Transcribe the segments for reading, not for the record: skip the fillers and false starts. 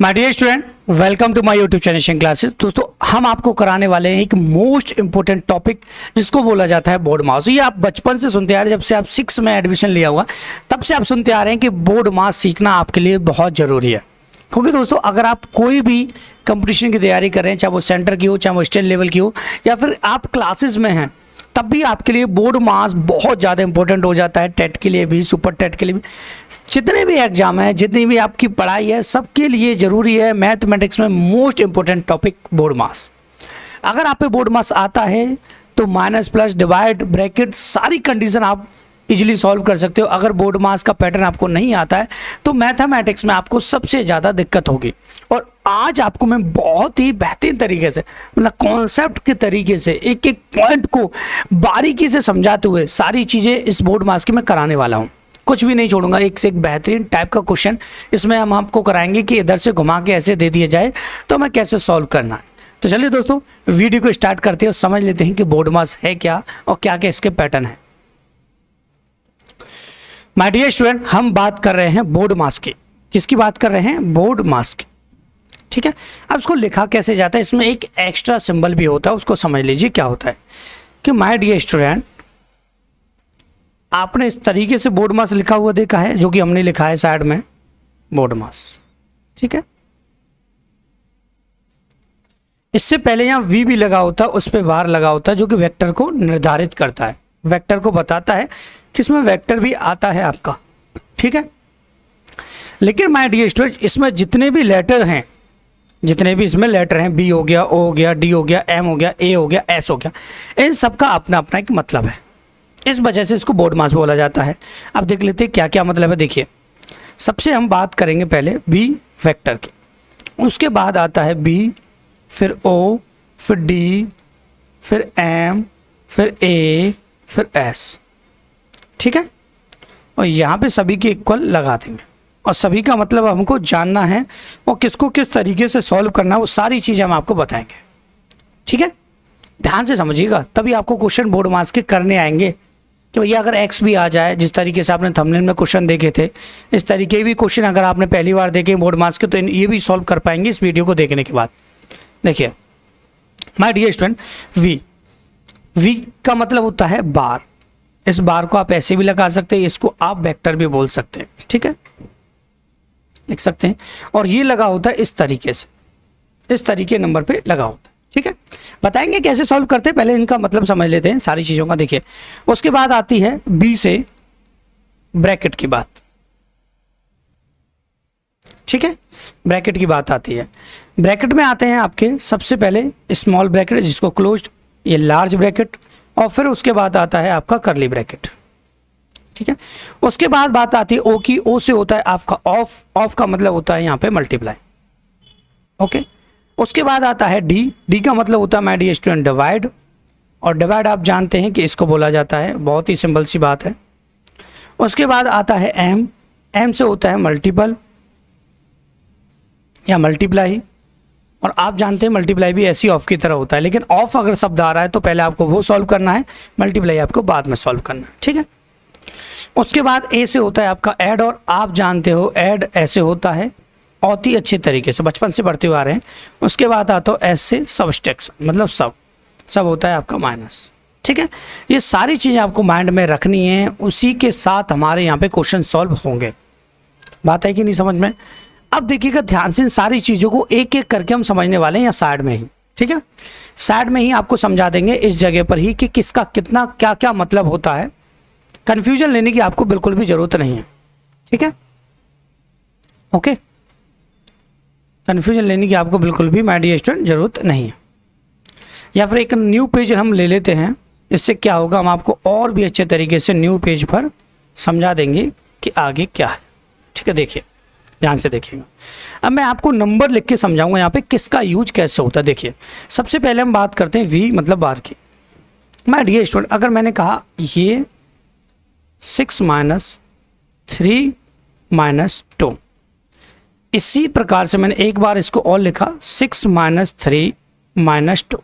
My dear student, welcome to my YouTube channel classes. दोस्तों, हम आपको कराने वाले हैं एक मोस्ट इंपोर्टेंट टॉपिक जिसको बोला जाता है बोर्ड मास। ये आप बचपन से सुनते आ रहे हैं, जब से आप 6 में एडमिशन लिया हुआ तब से आप सुनते आ रहे हैं कि बोर्ड मास सीखना आपके लिए बहुत ज़रूरी है। क्योंकि दोस्तों, अगर आप कोई भी कंपटीशन की तैयारी कर रहे हैं, चाहे वो सेंटर की हो, चाहे वो स्टेट लेवल की हो, या फिर आप क्लासेस में हैं, तब भी आपके लिए बोर्ड मास बहुत ज़्यादा इंपॉर्टेंट हो जाता है। टेट के लिए भी, सुपर टेट के लिए भी, जितने भी एग्जाम है, जितनी भी आपकी पढ़ाई है, सबके लिए ज़रूरी है। मैथमेटिक्स में मोस्ट इंपॉर्टेंट टॉपिक बोर्ड मास। अगर आप पे बोर्ड मास आता है तो माइनस प्लस डिवाइड ब्रैकेट सारी कंडीशन आप इजीली सॉल्व कर सकते हो। अगर बोर्ड मास का पैटर्न आपको नहीं आता है तो मैथमेटिक्स में आपको सबसे ज़्यादा दिक्कत होगी। और आज आपको मैं बहुत ही बेहतरीन तरीके से, मतलब कॉन्सेप्ट के तरीके से, एक एक पॉइंट को बारीकी से समझाते हुए सारी चीज़ें इस बोर्ड मास की मैं कराने वाला हूँ। कुछ भी नहीं छोड़ूंगा, एक से एक बेहतरीन टाइप का क्वेश्चन इसमें हम आपको कराएंगे कि इधर से घुमा के ऐसे दे दिया जाए तो हमें कैसे सॉल्व करना है। तो चलिए दोस्तों, वीडियो को स्टार्ट करते हैं और समझ लेते हैं कि बोर्ड मास है क्या और क्या क्या इसके पैटर्न है। माय डियर स्टूडेंट, हम बात कर रहे हैं बोर्ड मास की। किसकी बात कर रहे हैं? बोर्ड मास की। ठीक है, अब इसको लिखा कैसे जाता है, इसमें एक एक्स्ट्रा सिंबल भी होता है, उसको समझ लीजिए क्या होता है। कि माय डियर स्टूडेंट, आपने इस तरीके से बोर्ड मास लिखा हुआ देखा है, जो कि हमने लिखा है साइड में बोर्ड मास। ठीक है, इससे पहले यहां वी भी लगा होता है, उस पर बार लगा होता है, जो कि वेक्टर को निर्धारित करता है, वेक्टर को बताता है कि इसमें वेक्टर भी आता है आपका। ठीक है, लेकिन माय डियर स्टूडेंट, इसमें जितने भी लेटर हैं, जितने भी इसमें लेटर हैं, बी हो गया, ओ हो गया, डी हो गया, एम हो गया, ए हो गया, एस हो गया, इन सबका अपना अपना एक मतलब है। इस वजह से इसको बोर्ड मास बोला जाता है। अब देख लेते हैं क्या क्या मतलब है। देखिए, सबसे हम बात करेंगे पहले बी वेक्टर की, उसके बाद आता है बी, फिर ओ, फिर डी, फिर एम, फिर ए, फिर एस। ठीक है, और यहाँ पे सभी के इक्वल लगा देंगे और सभी का मतलब हमको जानना है और किसको किस तरीके से सॉल्व करना है, वो सारी चीज़ें हम आपको बताएंगे। ठीक है, ध्यान से समझिएगा, तभी आपको क्वेश्चन बोर्ड मास के करने आएंगे। कि भैया अगर एक्स भी आ जाए, जिस तरीके से आपने थंबनेल में क्वेश्चन देखे थे, इस तरीके भी क्वेश्चन अगर आपने पहली बार देखे बोर्ड मास के, तो ये भी सॉल्व कर पाएंगे इस वीडियो को देखने के बाद। देखिए माय डियर स्टूडेंट, वी का मतलब होता है बार। इस बार को आप ऐसे भी लगा सकते हैं, इसको आप वेक्टर भी बोल सकते हैं। ठीक है, लिख सकते हैं। और ये लगा होता है इस तरीके से, इस तरीके नंबर पे लगा होता है। ठीक है, बताएंगे कैसे सॉल्व करते हैं, पहले इनका मतलब समझ लेते हैं सारी चीज़ों का। देखिए, उसके बाद आती है बी से ब्रैकेट की बात। ठीक है, ब्रैकेट की बात आती है। ब्रैकेट में आते हैं आपके सबसे पहले स्मॉल ब्रैकेट, जिसको क्लोज्ड, ये लार्ज ब्रैकेट, और फिर उसके बाद आता है आपका करली ब्रैकेट। ठीक है, उसके बाद बात आती है ओ की। ओ से होता है आपका ऑफ, ऑफ का मतलब होता है यहाँ पे मल्टीप्लाई। ओके, उसके बाद आता है डी। डी का मतलब होता है माय डियर स्टूडेंट डिवाइड, और डिवाइड आप जानते हैं कि इसको बोला जाता है, बहुत ही सिंपल सी बात है। उसके बाद आता है एम। एम से होता है मल्टीपल या मल्टीप्लाई, और आप जानते हैं मल्टीप्लाई भी ऐसी ऑफ की तरह होता है, लेकिन ऑफ अगर शब्द आ रहा है तो पहले आपको वो सॉल्व करना है, मल्टीप्लाई आपको बाद में सॉल्व करना है। ठीक है, उसके बाद ए से होता है आपका ऐड, और आप जानते हो ऐड ऐसे होता है बहुत ही अच्छे तरीके से, बचपन से पढ़ते हुए आ रहे हैं। उसके बाद आता हो एस से सबस्ट्रैक्शन, मतलब सब होता है आपका माइनस। ठीक है, ये सारी चीज़ें आपको माइंड में रखनी है, उसी के साथ हमारे यहाँ पे क्वेश्चन सॉल्व होंगे। बात है कि नहीं समझ में? अब देखिएगा ध्यान से, इन सारी चीज़ों को एक एक करके हम समझने वाले हैं, या साइड में ही। ठीक है, साइड में ही आपको समझा देंगे इस जगह पर ही कि किसका कितना क्या क्या मतलब होता है। कन्फ्यूजन लेने की आपको बिल्कुल भी जरूरत नहीं है। ठीक है, ओके, कन्फ्यूजन लेने की आपको बिल्कुल भी माय डियर स्टूडेंट जरूरत नहीं है। या फिर एक न्यू पेज हम ले लेते हैं, इससे क्या होगा, हम आपको और भी अच्छे तरीके से न्यू पेज पर समझा देंगे कि आगे क्या है। ठीक है, देखिए ध्यान से देखिएगा। अब मैं आपको नंबर लिख के समझाऊंगा यहाँ पे किसका यूज कैसे होता है। देखिए, सबसे पहले हम बात करते हैं वी मतलब बार की। माय डियर स्टूडेंट, अगर मैंने कहा ये 6 - 3 - 2, इसी प्रकार से मैंने एक बार इसको और लिखा 6 - 3 - 2।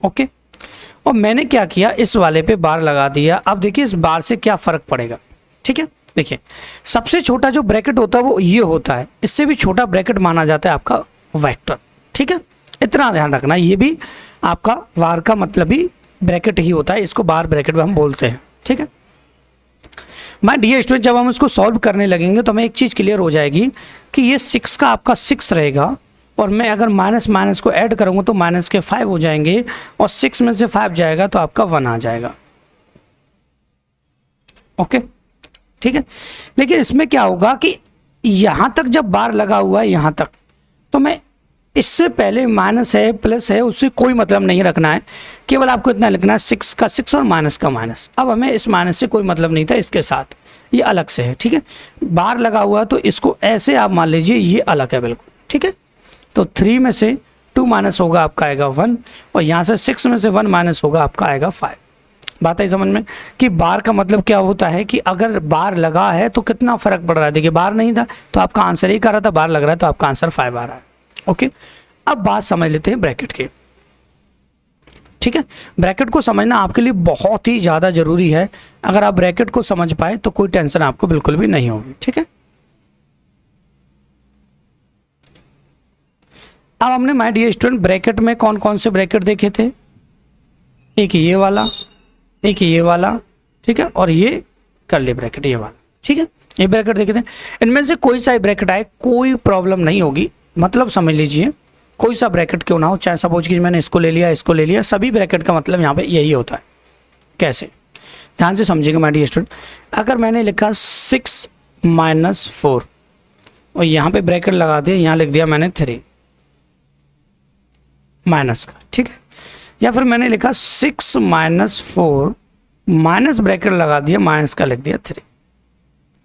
ओके, और मैंने क्या किया, इस वाले पे बार लगा दिया। अब देखिए इस बार से क्या फर्क पड़ेगा। ठीक है, देखिए सबसे छोटा जो ब्रैकेट होता है वो ये होता है, इससे भी छोटा ब्रैकेट माना जाता है आपका वेक्टर। ठीक है, इतना ध्यान रखना, ये भी आपका वार का मतलब ही ब्रैकेट ही होता है, इसको बार ब्रैकेट भी हम बोलते हैं। ठीक है माय डियर स्टूडेंट, जब हम इसको सॉल्व करने लगेंगे तो हमें एक चीज़ क्लियर हो जाएगी कि ये 6 का आपका 6 रहेगा, और मैं अगर माइनस माइनस को ऐड करूँगा तो माइनस के 5 हो जाएंगे, और 6 में से 5 जाएगा तो आपका 1 आ जाएगा। ओके ठीक है, लेकिन इसमें क्या होगा कि यहाँ तक जब बार लगा हुआ है यहाँ तक, तो मैं इससे पहले माइनस है प्लस है उससे कोई मतलब नहीं रखना है, केवल आपको इतना लिखना है 6 का 6 और माइनस का माइनस। अब हमें इस माइनस से कोई मतलब नहीं था, इसके साथ ये अलग से है। ठीक है, बार लगा हुआ तो इसको ऐसे आप मान लीजिए ये अलग है बिल्कुल। ठीक है, तो 3 में से 2 माइनस होगा आपका आएगा 1, और यहाँ से 6 में से 1 माइनस होगा आपका आएगा 5। बात आई समझ में कि बार का मतलब क्या होता है कि अगर बार लगा है तो कितना फर्क पड़ रहा है। देखिए बार नहीं था तो आपका आंसर 1 आ रहा था, बार लग रहा है तो आपका आंसर 5 आ रहा है। ओके, अब बात समझ लेते हैं ब्रैकेट के। ठीक है, ब्रैकेट को समझना आपके लिए बहुत ही ज़्यादा जरूरी है, अगर आप ब्रैकेट को समझ पाए तो कोई टेंशन आपको बिल्कुल भी नहीं होगी। ठीक है, अब हमने माय डियर स्टूडेंट ब्रैकेट में कौन कौन से ब्रैकेट देखे थे, एक ये वाला, एक ये वाला, ठीक है, और ये कर्ली ब्रैकेट ये वाला। ठीक है, ये ब्रैकेट देखे थे, इनमें से कोई सा ब्रैकेट आए कोई प्रॉब्लम नहीं होगी। मतलब समझ लीजिए कोई सा ब्रैकेट क्यों ना हो, चाहे सपोज कि मैंने इसको ले लिया इसको ले लिया, सभी ब्रैकेट का मतलब यहाँ पे यही होता है। कैसे, ध्यान से समझिएगा माय डियर स्टूडेंट। अगर मैंने लिखा 6 माइनस 4 और यहाँ पे ब्रैकेट लगा दिया, यहाँ लिख दिया मैंने 3 माइनस का। ठीक है, या फिर मैंने लिखा 6 माइनस 4 माइनस ब्रैकेट लगा दिया, माइनस का लिख दिया 3,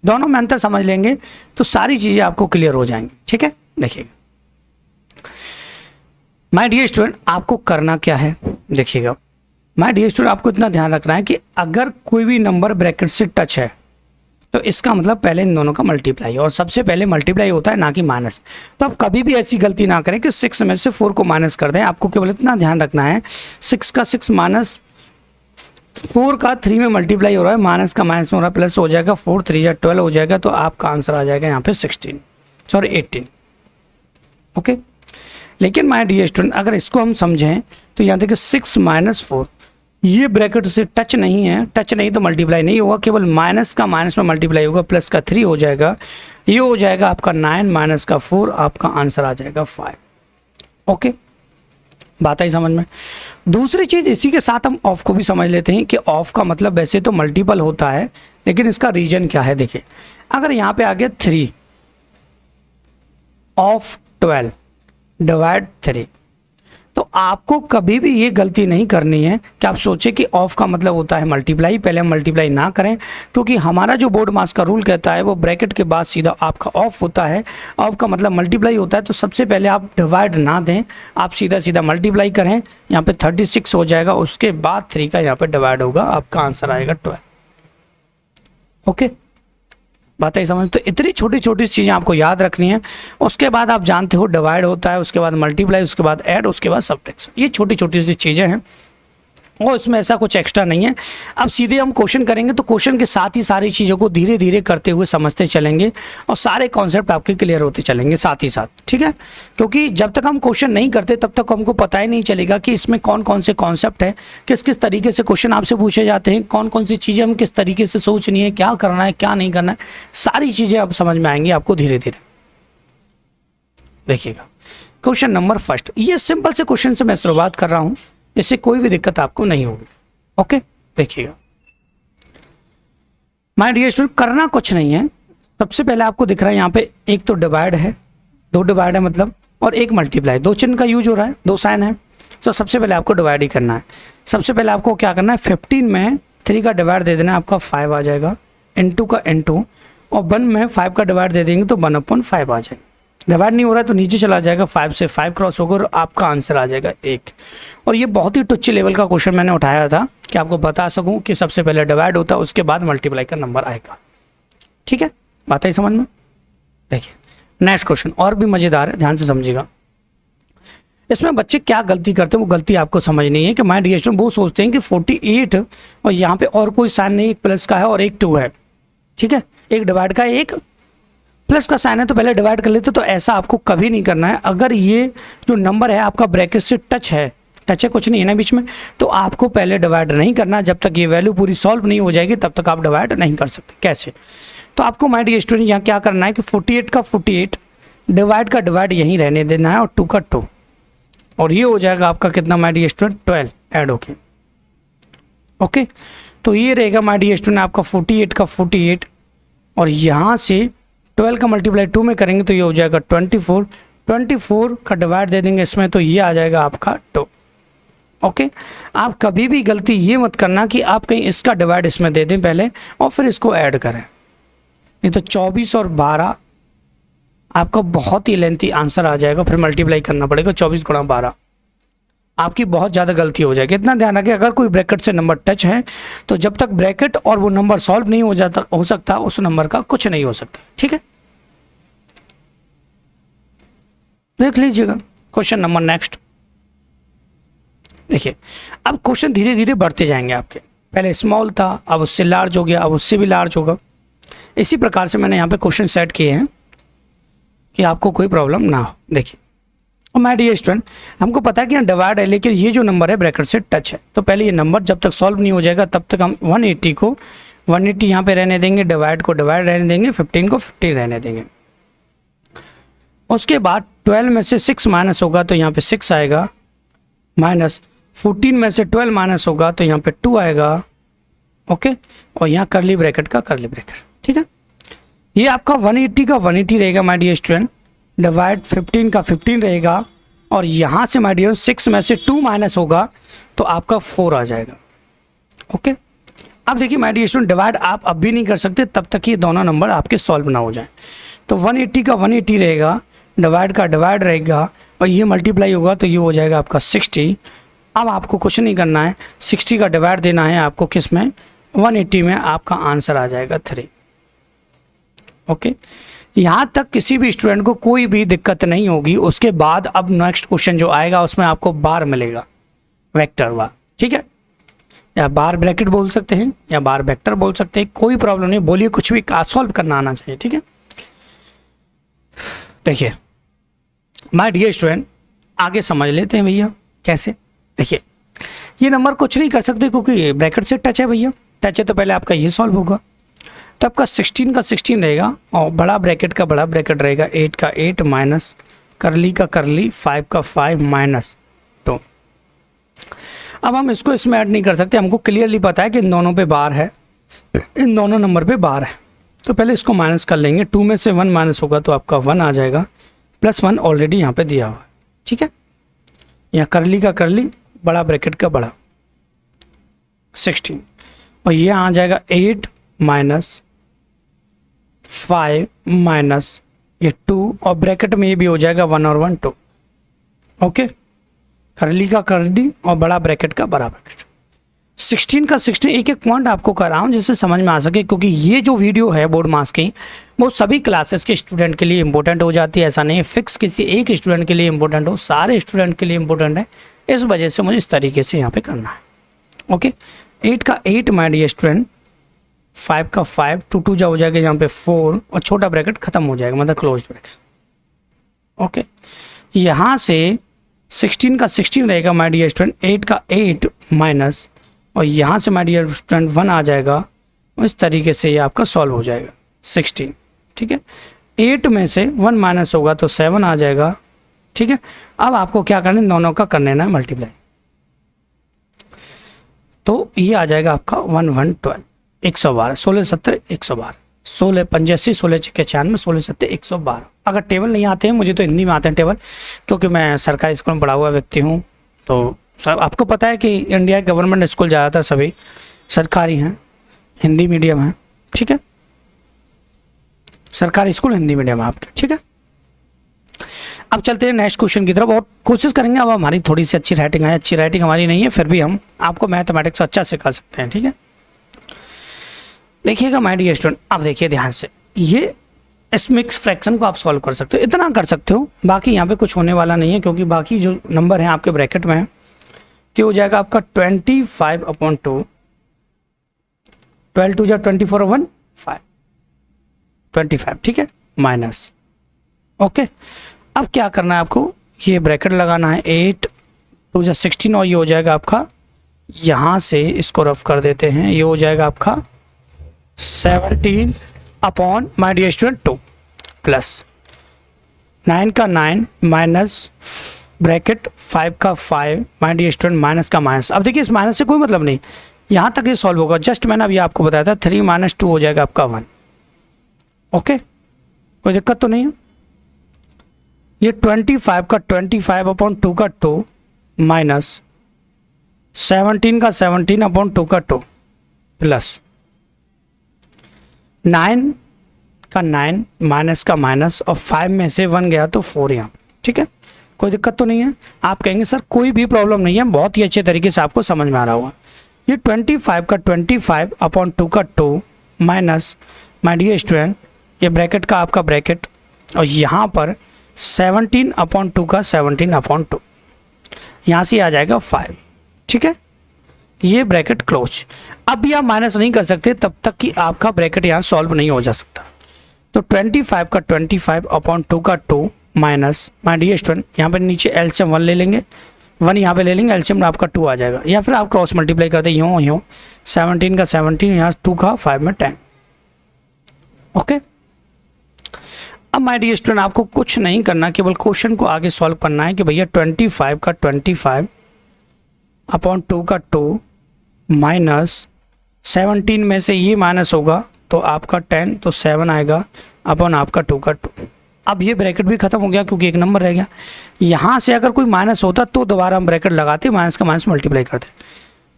दोनों में अंतर समझ लेंगे तो सारी चीजें आपको क्लियर हो जाएंगी। ठीक है, देखिएगा माय डियर स्टूडेंट, आपको करना क्या है, देखिएगा माय डियर स्टूडेंट, आपको इतना ध्यान रखना है कि अगर कोई भी नंबर ब्रैकेट से टच है तो इसका मतलब पहले इन दोनों का मल्टीप्लाई, और सबसे पहले मल्टीप्लाई होता है ना कि माइनस। तो आप कभी भी ऐसी गलती ना करें कि 6 में से 4 को माइनस कर दें। आपको केवल इतना ध्यान रखना है 6 का 6 माइनस 4 का 3 में मल्टीप्लाई हो रहा है, माइनस का माइनस हो रहा है, प्लस हो जाएगा 4 3 या 12 हो जाएगा, तो आपका आंसर आ जाएगा यहाँ पे 18। ओके, लेकिन माय डियर स्टूडेंट अगर इसको हम समझें तो यहाँ देखिए 6 माइनस 4 ये ब्रैकेट से टच नहीं है, टच नहीं तो मल्टीप्लाई नहीं होगा, केवल माइनस का माइनस में मल्टीप्लाई होगा, प्लस का 3 हो जाएगा, ये हो जाएगा आपका 9 माइनस का 4, आपका आंसर आ जाएगा 5। ओके, बात आई समझ में। दूसरी चीज़ इसी के साथ हम ऑफ को भी समझ लेते हैं कि ऑफ का मतलब वैसे तो मल्टीपल होता है, लेकिन इसका रीजन क्या है। देखिए अगर यहाँ पे आ गया 3 ऑफ 12 डिवाइड 3, तो आपको कभी भी ये गलती नहीं करनी है कि आप सोचें कि ऑफ का मतलब होता है मल्टीप्लाई, पहले हम मल्टीप्लाई ना करें, क्योंकि हमारा जो बोर्ड मास का रूल कहता है वो ब्रैकेट के बाद सीधा आपका ऑफ होता है। ऑफ का मतलब मल्टीप्लाई होता है, तो सबसे पहले आप डिवाइड ना दें, आप सीधा सीधा मल्टीप्लाई करें। यहाँ पे 36 हो जाएगा, उसके बाद 3 का यहाँ पे डिवाइड होगा, आपका आंसर आएगा 12। ओके, बात है समझ। तो इतनी छोटी छोटी चीज़ें आपको याद रखनी है। उसके बाद आप जानते हो डिवाइड होता है, उसके बाद मल्टीप्लाई, उसके बाद ऐड, उसके बाद सब्ट्रैक्शन। ये छोटी छोटी सी चीज़ें हैं और इसमें ऐसा कुछ एक्स्ट्रा नहीं है। अब सीधे हम क्वेश्चन करेंगे तो क्वेश्चन के साथ ही सारी चीज़ों को धीरे धीरे करते हुए समझते चलेंगे और सारे कॉन्सेप्ट आपके क्लियर होते चलेंगे साथ ही साथ। ठीक है, क्योंकि जब तक हम क्वेश्चन नहीं करते तब तक हमको पता ही नहीं चलेगा कि इसमें कौन कौन से कॉन्सेप्ट है, किस किस तरीके से क्वेश्चन आपसे पूछे जाते हैं, कौन कौन सी चीज़ें हम किस तरीके से सोचनी है, क्या करना है क्या नहीं करना है, सारी चीज़ें अब समझ में आएंगी आपको धीरे धीरे। देखिएगा क्वेश्चन नंबर फर्स्ट, ये सिंपल से क्वेश्चन से मैं शुरुआत कर रहा हूँ, इससे कोई भी दिक्कत आपको नहीं होगी। ओके, देखिएगा माय डियर स्टूडेंट, करना कुछ नहीं है। सबसे पहले आपको दिख रहा है यहाँ पे एक तो डिवाइड है, 2 डिवाइड है मतलब, और एक मल्टीप्लाई, 2 चिन्ह का यूज हो रहा है, 2 साइन है। तो सबसे पहले आपको डिवाइड ही करना है। सबसे पहले आपको क्या करना है, 15 में 3 का डिवाइड दे देना, आपका 5 आ जाएगा, इंटू का इंटू, और 1 में 5 का डिवाइड दे देंगे तो 1/5 आ जाएगा। डिवाइड नहीं हो रहा है तो नीचे चला जाएगा, 5 से 5 क्रॉस होगा और आपका आंसर आ जाएगा 1। और ये बहुत ही टुच्चे लेवल का क्वेश्चन मैंने उठाया था कि आपको बता सकूं कि सबसे पहले डिवाइड होता है, उसके बाद मल्टीप्लाई का नंबर आएगा। ठीक है, बात है समझ में। देखिए नेक्स्ट क्वेश्चन और भी मज़ेदार है, ध्यान से समझिएगा। इसमें बच्चे क्या गलती करते हैं, वो गलती आपको समझनी है कि माय डियर स्टूडेंट वो सोचते हैं कि 48 और यहाँ पे और कोई साइन नहीं, एक प्लस का है और एक 2 है, ठीक है, एक डिवाइड का एक प्लस का साइन है तो पहले डिवाइड कर लेते, तो ऐसा आपको कभी नहीं करना है। अगर ये जो नंबर है आपका ब्रैकेट से टच है कुछ नहीं है ना बीच में, तो आपको पहले डिवाइड नहीं करना। जब तक ये वैल्यू पूरी सॉल्व नहीं हो जाएगी तब तक आप डिवाइड नहीं कर सकते। कैसे? तो आपको माय डियर स्टूडेंट यहाँ क्या करना है कि 48 का 48, डिवाइड का डिवाइड यहीं रहने देना है और 2 का 2, और ये हो जाएगा आपका कितना माय डियर स्टूडेंट 12 ऐड होके। ओके, तो ये रहेगा माय डियर स्टूडेंट आपका 48 का 48, और यहाँ से 12 का मल्टीप्लाई 2 में करेंगे तो ये हो जाएगा 24, 24 का डिवाइड दे देंगे इसमें तो ये आ जाएगा आपका 2। ओके, आप कभी भी गलती ये मत करना कि आप कहीं इसका डिवाइड इसमें दे दें पहले और फिर इसको ऐड करें, नहीं तो 24 और 12 आपका बहुत ही लेंथी आंसर आ जाएगा, फिर मल्टीप्लाई करना पड़ेगा 24 गुणा 12, आपकी बहुत ज़्यादा गलती हो जाएगी। इतना ध्यान रखें, अगर कोई ब्रैकेट से नंबर टच है तो जब तक ब्रैकेट और वो नंबर सॉल्व नहीं हो सकता उस नंबर का कुछ नहीं हो सकता। ठीक है, देख लीजिएगा क्वेश्चन नंबर नेक्स्ट। देखिए, अब क्वेश्चन धीरे धीरे बढ़ते जाएंगे आपके, पहले स्मॉल था अब उससे लार्ज हो गया, अब उससे भी लार्ज होगा। इसी प्रकार से मैंने यहाँ पे क्वेश्चन सेट किए हैं कि आपको कोई प्रॉब्लम ना हो। देखिए, और माय डियर स्टूडेंट, हमको पता है कि यहाँ डिवाइड है लेकिन ये जो नंबर है ब्रैकेट से टच है, तो पहले ये नंबर जब तक सॉल्व नहीं हो जाएगा तब तक हम 180 को 180 यहाँ पे रहने देंगे, डिवाइड को डिवाइड रहने देंगे, 15 को 15 रहने देंगे। उसके बाद 12 में से 6 माइनस होगा तो यहाँ पे 6 आएगा, माइनस 14 में से 12 माइनस होगा तो यहाँ पे 2 आएगा। ओके, और यहाँ करली ब्रैकेट का करली ब्रैकेट। ठीक है, ये आपका 180 का 180 रहेगा माय डियर स्टूडेंट, डिवाइड 15 का 15 रहेगा, और यहाँ से माय डियर 6 में से 2 माइनस होगा तो आपका 4 आ जाएगा। ओके, अब देखिए माय डियर स्टूडेंट, डिवाइड आप अब भी नहीं कर सकते तब तक ये दोनों नंबर आपके सॉल्व ना हो जाए। तो 180 का 180 रहेगा, डिवाइड का डिवाइड रहेगा, और ये मल्टीप्लाई होगा तो ये हो जाएगा आपका 60। अब आपको कुछ नहीं करना है, 60 का डिवाइड देना है आपको किस में, 180 में, आपका आंसर आ जाएगा 3। ओके, यहाँ तक किसी भी स्टूडेंट को कोई भी दिक्कत नहीं होगी। उसके बाद अब नेक्स्ट क्वेश्चन जो आएगा उसमें आपको बार मिलेगा, वेक्टर बार। ठीक है, या बार ब्रैकेट बोल सकते हैं या बार वेक्टर बोल सकते हैं, कोई प्रॉब्लम नहीं, बोलिए, कुछ भी सॉल्व करना आना चाहिए। ठीक है, देखिए माय डियर स्टूडेंट, आगे समझ लेते हैं भैया कैसे। देखिए, ये नंबर कुछ नहीं कर सकते क्योंकि ये ब्रैकेट से टच है भैया, टच है तो पहले आपका ये सॉल्व होगा, तो आपका 16 का 16 रहेगा, और बड़ा ब्रैकेट का बड़ा ब्रैकेट रहेगा, 8 का 8 माइनस करली का करली, 5 का 5 माइनस 2। अब हम इसको इसमें ऐड नहीं कर सकते, हमको क्लियरली पता है कि इन दोनों पे बार है, इन दोनों नंबर पे बार है, तो पहले इसको माइनस कर लेंगे। 2 में से 1 माइनस होगा तो आपका 1 आ जाएगा, प्लस 1 ऑलरेडी यहाँ पे दिया हुआ है। ठीक है, यहाँ करली का करली, बड़ा ब्रैकेट का बड़ा 16, और ये आ जाएगा 8 माइनस 5 माइनस ये 2, और ब्रैकेट में ये भी हो जाएगा 1 और 1 2। ओके, करली का करली और बड़ा ब्रैकेट का बड़ा ब्रैकेट। 16 का 16 एक एक पॉइंट आपको कर रहा हूँ जिससे समझ में आ सके, क्योंकि ये जो वीडियो है बोर्ड मार्क्स की वो सभी क्लासेस के स्टूडेंट के लिए इंपॉर्टेंट हो जाती है। ऐसा नहीं है फिक्स किसी एक स्टूडेंट के लिए इंपॉर्टेंट हो, सारे स्टूडेंट के लिए इंपॉर्टेंट है, इस वजह से मुझे इस तरीके से यहाँ पे करना है। ओके, 8 का 8 माय डियर स्टूडेंट, 5 का 5, 2 2 जा हो जाएगा यहाँ पे 4, और छोटा ब्रैकेट खत्म हो जाएगा, मतलब क्लोज ब्रैकेट। ओके, यहाँ से 16 का 16 रहेगा माय डियर स्टूडेंट, 8 का 8 माइनस, और यहाँ से माय डियर स्टूडेंट 1 आ जाएगा, इस तरीके से ये आपका सॉल्व हो जाएगा 16। ठीक है, 8 में से 1 माइनस होगा तो 7 आ जाएगा। ठीक है, अब आपको क्या करना है, दोनों का कर लेना है मल्टीप्लाई, तो ये आ जाएगा आपका 1 1 12, 112, 16 17 112, 16 85, 16 96, 16 7 112। अगर टेबल नहीं आते हैं, मुझे तो हिंदी में आते हैं टेबल, क्योंकि मैं सरकारी स्कूल में पढ़ा हुआ व्यक्ति हूँ, तो सब आपको पता है कि इंडिया गवर्नमेंट स्कूल ज़्यादातर सभी सरकारी हैं, हिंदी मीडियम है। ठीक है, सरकारी स्कूल हिंदी मीडियम है आपके। ठीक है, अब चलते हैं नेक्स्ट क्वेश्चन की तरफ और कोशिश करेंगे अब हमारी थोड़ी सी अच्छी राइटिंग आए। अच्छी राइटिंग हमारी नहीं है, फिर भी हम आपको मैथमेटिक्स अच्छा सिखा सकते हैं। ठीक है, देखिएगा माय डियर स्टूडेंट, अब देखिए ध्यान से, ये इस मिक्स फ्रैक्शन को आप सॉल्व कर सकते हो, इतना कर सकते हो, बाकी यहाँ पे कुछ होने वाला नहीं है, क्योंकि बाकी जो नंबर हैं आपके ब्रैकेट में है, कि हो जाएगा आपका 25/2, 12 2 जा 24 और 1 5, 25, ठीक है, माइनस। ओके, अब क्या करना है आपको, ये ब्रैकेट लगाना है, 8 2 जा 16 और ये हो जाएगा आपका, यहाँ से इसको रफ कर देते हैं, ये हो जाएगा आपका 17 upon my dear student 2 plus 9 का 9 माइनस ब्रैकेट 5 का 5 माय डियर स्टूडेंट माइनस का माइनस। अब देखिए इस माइनस से कोई मतलब नहीं, यहाँ तक ये सॉल्व होगा, जस्ट मैंने अभी आपको बताया था 3 माइनस 2 हो जाएगा आपका 1। ओके, कोई दिक्कत तो नहीं है। ये 25 का 25 अपॉन 2 का 2 माइनस 17 का 17 अपॉन 2 का 2 प्लस 9 का 9 माइनस का माइनस और 5 में से 1 गया तो 4 यहाँ, ठीक है, कोई दिक्कत तो नहीं है। आप कहेंगे सर कोई भी प्रॉब्लम नहीं है, बहुत ही अच्छे तरीके से आपको समझ में आ रहा होगा। ये 25 का 25 अपॉन 2 का 2 माइनस माय डियर स्टूडेंट, ये ब्रैकेट का आपका ब्रैकेट और यहाँ पर 17 अपॉन 2 का 17 अपॉन 2, यहाँ से आ जाएगा 5, ठीक है, ये ब्रैकेट क्लोज। अब भी आप माइनस नहीं कर सकते तब तक कि आपका ब्रैकेट यहाँ सॉल्व नहीं हो जा सकता। तो 25 का 25 अपॉन 2 का 2 माइनस माय डियर स्टूडेंट, यहाँ पर नीचे एलसीएम 1 ले लेंगे, 1 यहाँ पे ले लेंगे, एलसीएम आपका 2 आ जाएगा, या फिर आप क्रॉस मल्टीप्लाई करते यूँ 17 का 17 यहाँ 2 का 5 में 10। ओके, अब माय डियर स्टूडेंट आपको कुछ नहीं करना, केवल क्वेश्चन को आगे सॉल्व करना है कि भैया 25 का 25 अपॉन 2 का 2 माइनस 17 में से ये माइनस होगा तो आपका 10, तो 7 आएगा अपॉन आपका 2 का 2। अब ये ब्रैकेट भी खत्म हो गया क्योंकि एक नंबर रह गया। यहाँ से अगर कोई माइनस होता तो दोबारा हम ब्रैकेट लगाते, माइनस का माइनस मल्टीप्लाई करते,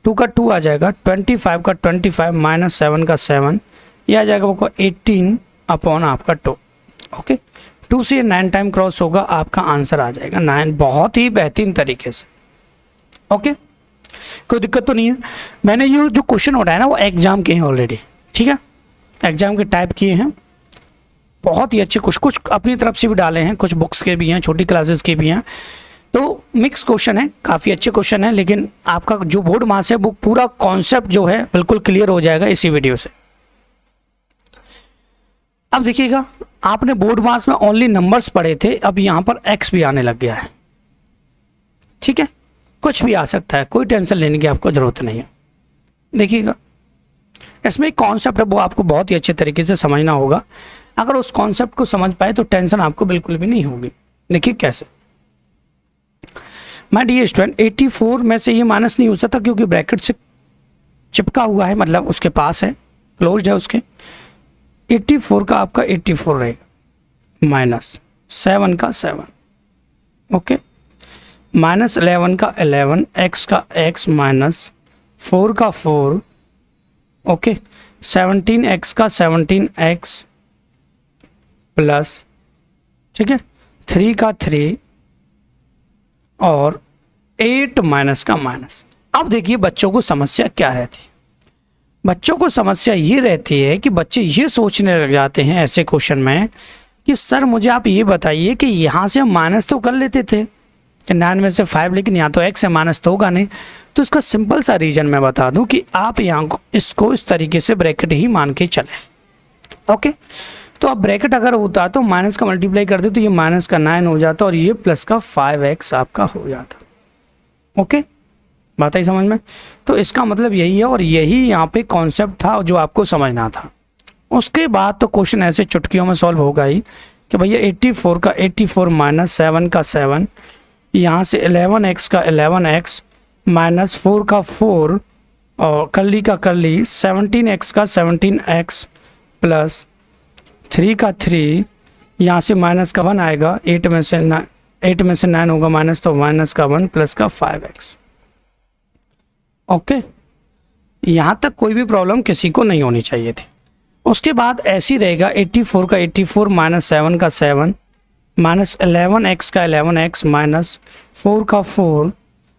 2 का 2 आ जाएगा, 25 का 25 माइनस 7 का 7, ये आ जाएगा आपको 18 अपॉन आपका 2। ओके, 2 से 9 टाइम क्रॉस होगा, आपका आंसर आ जाएगा 9, बहुत ही बेहतरीन तरीके से। ओके, कोई दिक्कत तो नहीं है। मैंने ये जो क्वेश्चन उठाया ना वो एग्जाम के हैं ऑलरेडी, ठीक है, एग्जाम के टाइप किए हैं, बहुत ही अच्छे, कुछ अपनी तरफ से भी डाले हैं, कुछ बुक्स के भी हैं, छोटी क्लासेस के भी हैं, तो मिक्स क्वेश्चन है, काफ़ी अच्छे क्वेश्चन है, लेकिन आपका जो बोर्ड मास है वो पूरा कॉन्सेप्ट जो है बिल्कुल क्लियर हो जाएगा इसी वीडियो से। अब देखिएगा, आपने बोर्ड मास में ओनली नंबर्स पढ़े थे, अब यहाँ पर एक्स भी आने लग गया है, ठीक है, कुछ भी आ सकता है, कोई टेंशन लेने की आपको ज़रूरत नहीं है। देखिएगा, इसमें एक कॉन्सेप्ट है वो आपको बहुत ही अच्छे तरीके से समझना होगा, अगर उस कॉन्सेप्ट को समझ पाए तो टेंशन आपको बिल्कुल भी नहीं होगी। देखिए कैसे, माय डियर स्टूडेंट 84 में से ये माइनस नहीं हो सकता क्योंकि ब्रैकेट से चिपका हुआ है, मतलब उसके पास है, क्लोज्ड है उसके। 84 का आपका 84 रहेगा, माइनस 7 का 7, ओके, माइनस 11 का 11, एक्स का एक्स माइनस 4 का 4, ओके, 17x का 17x प्लस, ठीक है, 3 का 3 और 8 माइनस का माइनस। अब देखिए बच्चों को समस्या क्या रहती है, बच्चों को समस्या ये रहती है कि बच्चे ये सोचने लग जाते हैं ऐसे क्वेश्चन में कि सर मुझे आप ये बताइए कि यहाँ से हम माइनस तो कर लेते थे 9 में से 5, लेकिन यहाँ तो x है, माइनस तो होगा नहीं। तो इसका सिंपल सा रीजन मैं बता दूं कि आप यहाँ इसको इस तरीके से ब्रैकेट ही मान के चलें। ओके, तो अब ब्रैकेट अगर होता तो माइनस का मल्टीप्लाई करते तो ये माइनस का 9 हो जाता और ये प्लस का 5x आपका हो जाता। ओके, बात आई समझ में? तो इसका मतलब यही है और यही यहाँ पे कॉन्सेप्ट था जो आपको समझना था। उसके बाद तो क्वेश्चन ऐसे चुटकियों में सॉल्व होगा ही कि भैया 84 का 84 माइनस 7 का 7, यहाँ से 11x का 11x माइनस 4 का 4 और कर्ली का कर्ली 17x का 17x प्लस 3 का 3, यहाँ से माइनस का 1 आएगा, 8 में से 9 होगा माइनस, तो माइनस का 1 प्लस का 5x। ओके, यहाँ तक कोई भी प्रॉब्लम किसी को नहीं होनी चाहिए थी। उसके बाद ऐसी रहेगा 84 का 84 माइनस 7 का 7 माइनस 11x का 11x माइनस 4 का 4।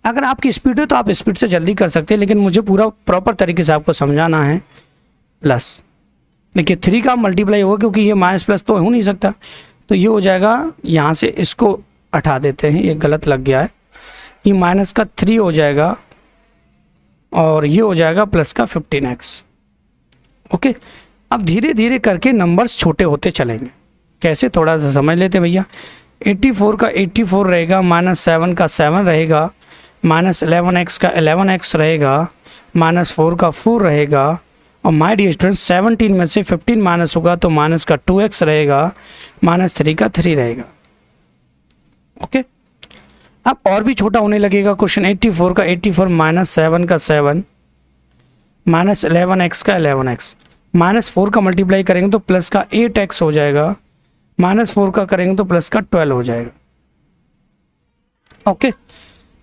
अगर आपकी स्पीड है तो आप स्पीड से जल्दी कर सकते हैं, लेकिन मुझे पूरा प्रॉपर तरीके से आपको समझाना है। प्लस देखिए 3 का मल्टीप्लाई होगा क्योंकि ये माइनस प्लस तो हो नहीं सकता, तो ये हो जाएगा, यहाँ से इसको हटा देते हैं, ये गलत लग गया है, ये माइनस का 3 हो जाएगा और ये हो जाएगा प्लस का 15x। ओके, अब धीरे धीरे करके नंबर्स छोटे होते चलेंगे। कैसे, थोड़ा सा समझ लेते भैया। 84 का 84 रहेगा, -7 का 7 रहेगा, -11x का 11x रहेगा, -4 का 4 रहेगा, और माय डियर स्टूडेंट 17 में से 15 माइनस होगा तो माइनस का 2x रहेगा, -3 का 3 रहेगा। ओके, अब और भी छोटा होने लगेगा क्वेश्चन। 84 का 84, -7 का 7, -11x का 11x, -4 का मल्टीप्लाई करेंगे तो प्लस का 8x हो जाएगा, -4 का करेंगे तो प्लस का 12 हो जाएगा। ओके,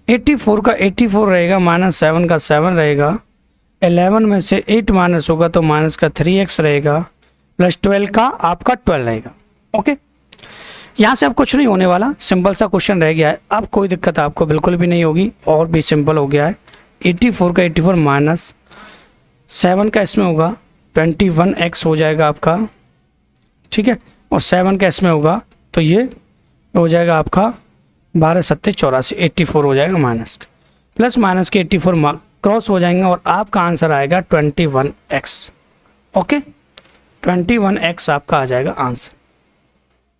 84 का 84 रहेगा, -7 का 7 रहेगा, 11 में से 8 माइनस होगा तो माइनस का 3x रहेगा, प्लस 12 का आपका 12 रहेगा। ओके, यहाँ से अब कुछ नहीं होने वाला, सिंपल सा क्वेश्चन रह गया है। अब कोई दिक्कत आपको बिल्कुल भी नहीं होगी, और भी सिंपल हो गया है। 84 का 84 -7 का इसमें होगा 21x हो जाएगा आपका, ठीक है, और 7 का इसमें होगा तो ये हो जाएगा आपका 12 7 84, 84 हो जाएगा माइनस, प्लस माइनस के 84 क्रॉस हो जाएंगे और आपका आंसर आएगा 21x। ओके, 21x आपका आ जाएगा आंसर।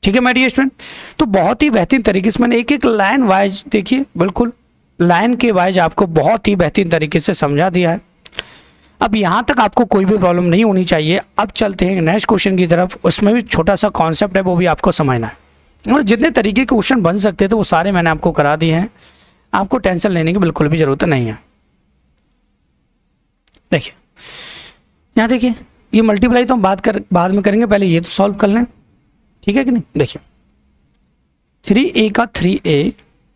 ठीक है माय डियर स्टूडेंट, तो बहुत ही बेहतरीन तरीके से मैंने एक एक लाइन वाइज, देखिए बिल्कुल लाइन के वाइज आपको बहुत ही बेहतरीन तरीके से समझा दिया है। अब यहाँ तक आपको कोई भी प्रॉब्लम नहीं होनी चाहिए। अब चलते हैं नेक्स्ट क्वेश्चन की तरफ, उसमें भी छोटा सा कॉन्सेप्ट है, वो भी आपको समझना है, और जितने तरीके के क्वेश्चन बन सकते थे वो सारे मैंने आपको करा दिए हैं, आपको टेंशन लेने की बिल्कुल भी ज़रूरत नहीं है। देखिए यहाँ देखिए, ये मल्टीप्लाई तो हम बाद में करेंगे, पहले ये तो सॉल्व कर लें, ठीक है कि नहीं। देखिए 3a का 3a,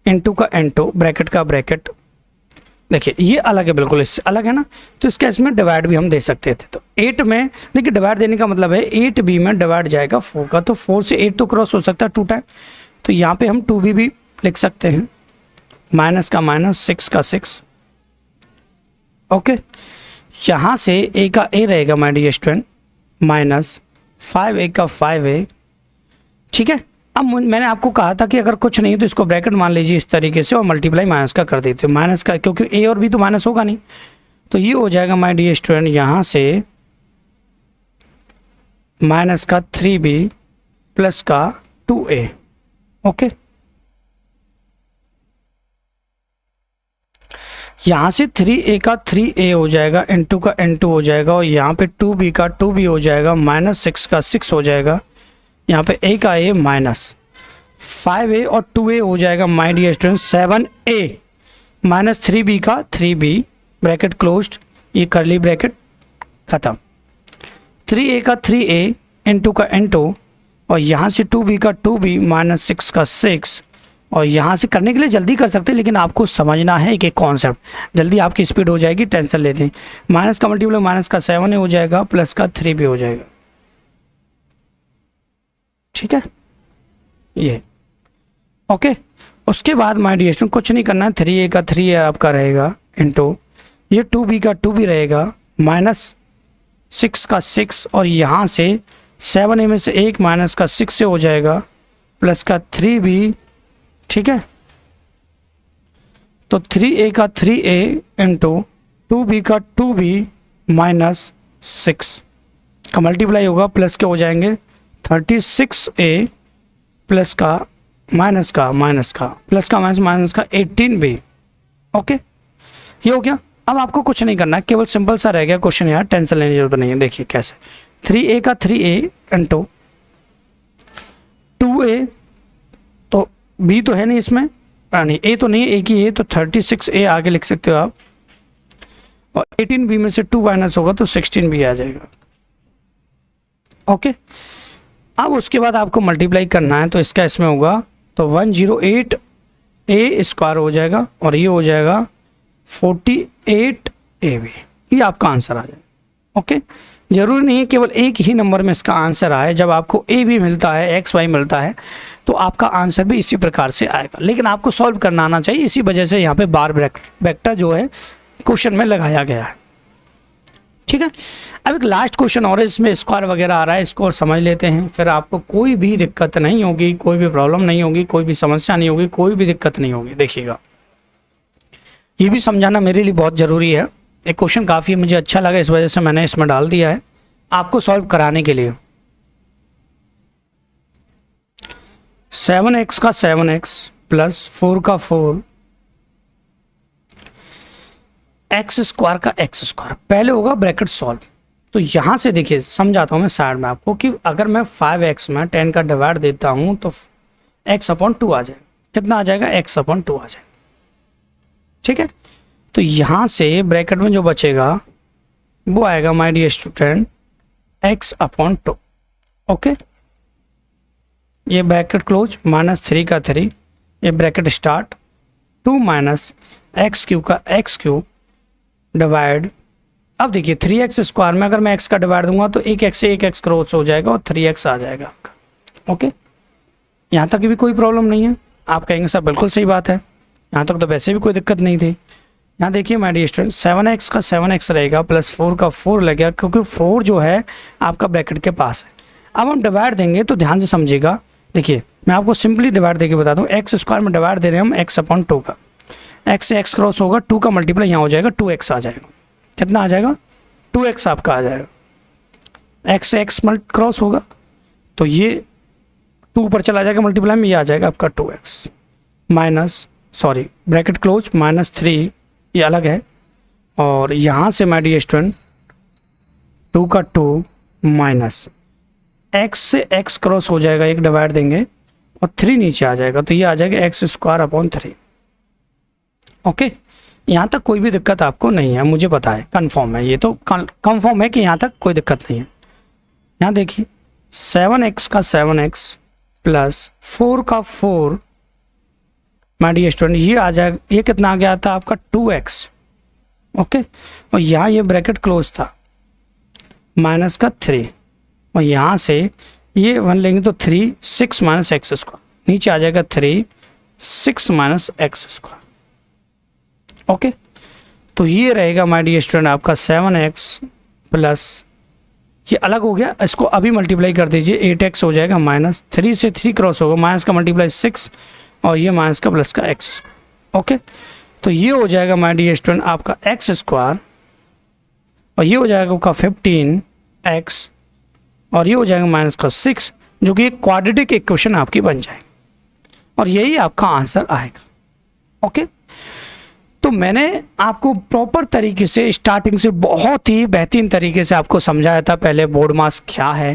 n2 का n2, ब्रैकेट का ब्रैकेट, देखिए ये अलग है, बिल्कुल इससे अलग है ना, तो इसका इसमें डिवाइड भी हम दे सकते थे। तो 8 में देखिए डिवाइड देने का मतलब है 8b में डिवाइड जाएगा 4 का, तो 4 से 8 तो क्रॉस हो सकता है 2 टाइम, तो यहाँ पे हम 2b भी लिख सकते हैं, माइनस का माइनस, 6 का 6। ओके, यहाँ से a का a रहेगा my dear student, minus 5a का 5a, ठीक है। अब मैंने आपको कहा था कि अगर कुछ नहीं तो इसको ब्रैकेट मान लीजिए इस तरीके से और मल्टीप्लाई माइनस का कर देते हो, माइनस का, क्योंकि a और b तो माइनस होगा नहीं, तो ये हो जाएगा माय डियर स्टूडेंट यहाँ से माइनस का 3b प्लस का 2a। ओके, यहाँ से 3a का 3a हो जाएगा, n2 का n2 हो जाएगा, और यहाँ पे 2b का 2b हो जाएगा, -6 का 6 हो जाएगा, यहाँ पे a का a माइनस 5a और 2a हो जाएगा my dear student 7a, minus 3b का 3b, ब्रैकेट क्लोज्ड, ये करली ब्रैकेट खत्म, 3a का 3a, n2 का n2, और यहाँ से 2b का 2b, -6 का 6, और यहाँ से करने के लिए जल्दी कर सकते हैं, लेकिन आपको समझना है एक एक कॉन्सेप्ट, जल्दी आपकी स्पीड हो जाएगी, टेंशन लेते हैं। माइनस का मल्टीप्लाई माइनस का 7 हो जाएगा, प्लस का 3b हो जाएगा, ठीक है ये। ओके, उसके बाद माय डियर स्टूडेंट कुछ नहीं करना है, 3a का 3a आपका रहेगा, इनटू ये 2b का 2b रहेगा, -6 का 6, और यहाँ से 7a में से 1 माइनस का 6 से हो जाएगा, प्लस का 3b, ठीक है। तो 3a का 3a इंटू 2b का 2b माइनस 6 का मल्टीप्लाई होगा, प्लस के हो जाएंगे 36a प्लस का माइनस का प्लस का माइनस का 18b। ओके, ये हो गया। अब आपको कुछ नहीं करना है, केवल सिंपल सा रह गया क्वेश्चन, यार टेंशन लेने की जरूरत नहीं है। देखिए कैसे, 3a का 3a इंटू 2a, तो b तो है नहीं इसमें, नहीं a तो नहीं है, एक ही है, तो 36a आगे लिख सकते हो आप, और 18b में से 2 माइनस होगा तो 16b आ जाएगा। ओके, अब उसके बाद आपको मल्टीप्लाई करना है, तो इसका इसमें होगा तो 108a स्क्वायर हो जाएगा, और ये हो जाएगा 48ab, ये आपका आंसर आ जाएगा। ओके, जरूरी नहीं है केवल एक ही नंबर में इसका आंसर आए, जब आपको a भी मिलता है, x y मिलता है, तो आपका आंसर भी इसी प्रकार से आएगा, लेकिन आपको सॉल्व करना आना चाहिए। इसी वजह से यहाँ पे बार वेक्टर जो है क्वेश्चन में लगाया गया है, ठीक है। अब एक लास्ट क्वेश्चन और इसमें स्क्वायर वगैरह आ रहा है, इसको और समझ लेते हैं, फिर आपको कोई भी दिक्कत नहीं होगी, कोई भी प्रॉब्लम नहीं होगी, कोई भी समस्या नहीं होगी, कोई भी दिक्कत नहीं होगी। देखिएगा, ये भी समझाना मेरे लिए बहुत ज़रूरी है, एक क्वेश्चन काफ़ी मुझे अच्छा लगा, इस वजह से मैंने इसमें डाल दिया है। आपको सॉल्व कराने के लिए। 7x का 7x प्लस 4 का 4 एक्स स्क्वायर का एक्स स्क्वायर, पहले होगा ब्रैकेट सॉल्व। तो यहाँ से देखिए समझाता हूँ मैं साइड में आपको कि अगर मैं 5x में 10 का डिवाइड देता हूँ तो x/2 आ जाएगा। कितना आ जाएगा? x/2 आ जाएगा। ठीक है, तो यहाँ से ब्रैकेट में जो बचेगा वो आएगा my dear student x/2। Okay, ये ब्रैकेट क्लोज, -3 का 3, ये ब्रैकेट स्टार्ट, 2 माइनस x³ का x³ डिवाइड। अब देखिए 3x स्क्वायर में अगर मैं x का डिवाइड दूंगा तो एक x से एक x क्रॉस हो जाएगा और 3x आ जाएगा आपका। ओके, यहाँ तक भी कोई प्रॉब्लम नहीं है। आप कहेंगे सर बिल्कुल सही बात है, यहाँ तक तो वैसे भी कोई दिक्कत नहीं थी। यहाँ देखिए माय डियर स्टूडेंट 7x का 7x रहेगा प्लस 4 का 4 लगेगा, क्योंकि 4 जो है आपका ब्रैकेट के पास है। अब हम डिवाइड देंगे तो ध्यान से समझिएगा। देखिए मैं आपको सिंपली डिवाइड देके बताता हूँ। एक्स स्क्वायर में डिवाइड दे रहे हैं हम x/2 का, x से x क्रॉस होगा, 2 का मल्टीप्लाई यहाँ हो जाएगा, 2x आ जाएगा। कितना आ जाएगा? 2x आपका आ जाएगा। x से x क्रॉस होगा तो ये 2 पर चला जाएगा मल्टीप्लाई में, ये आ जाएगा आपका 2x minus, sorry bracket close, -3 ये अलग है। और यहाँ से माय डियर स्टूडेंट 2 का 2 माइनस x से x क्रॉस हो जाएगा, एक डिवाइड देंगे और 3 नीचे आ जाएगा, तो ये आ जाएगा x²/3। ओके, यहाँ तक कोई भी दिक्कत आपको नहीं है, मुझे पता है, कंफर्म है, ये तो कंफर्म है कि यहाँ तक कोई दिक्कत नहीं है। यहाँ देखिए 7x का 7x प्लस 4 का 4 माय डियर स्टूडेंट, ये आ जाएगा, ये कितना आ गया था आपका 2x। ओके, और यहाँ ये ब्रैकेट क्लोज था, माइनस का 3, और यहाँ से ये 1 लेंगे तो 3, 6 माइनस x², नीचे आ जाएगा 3, 6 माइनस x²। ओके, तो ये रहेगा माय डियर स्टूडेंट आपका 7x प्लस, ये अलग हो गया, इसको अभी मल्टीप्लाई कर दीजिए, 8x हो जाएगा, माइनस 3 से 3 क्रॉस होगा, माइनस का मल्टीप्लाई 6 और ये माइनस का प्लस का x²। ओके, तो ये हो जाएगा माय डियर स्टूडेंट आपका x² और ये हो जाएगा आपका 15x और ये हो जाएगा माइनस का 6, जो कि एक क्वाड्रेटिक इक्वेशन आपकी बन जाएगी और यही आपका आंसर आएगा। ओके, तो मैंने आपको प्रॉपर तरीके से स्टार्टिंग से बहुत ही बेहतरीन तरीके से आपको समझाया था, पहले बोर्ड मास क्या है,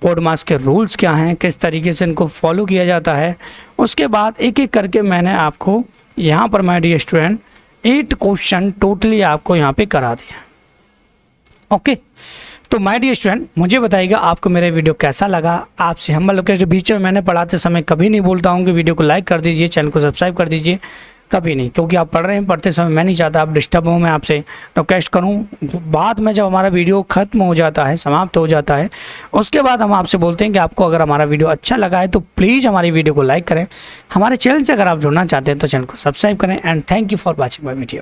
बोर्ड मास के रूल्स क्या हैं, किस तरीके से इनको फॉलो किया जाता है। उसके बाद एक एक करके मैंने आपको यहाँ पर my dear student 8 question totally आपको यहाँ पे करा दिया। ओके, तो माय डियर स्टूडेंट मुझे बताइएगा आपको मेरा वीडियो कैसा लगा। आपसे हम लोग के बीच में मैंने पढ़ाते समय कभी नहीं बोलता हूँ कि वीडियो को लाइक कर दीजिए, चैनल को सब्सक्राइब कर दीजिए, कभी नहीं, क्योंकि आप पढ़ रहे हैं, पढ़ते समय मैं नहीं चाहता आप डिस्टर्ब हो, मैं आपसे रिक्वेस्ट करूं। बाद में जब हमारा वीडियो ख़त्म हो जाता है, समाप्त हो जाता है, उसके बाद हम आपसे बोलते हैं कि आपको अगर हमारा वीडियो अच्छा लगा है तो प्लीज़ हमारी वीडियो को लाइक करें। हमारे चैनल से अगर आप जुड़ना चाहते हैं तो चैनल को सब्सक्राइब करें। And thank you for watching my video.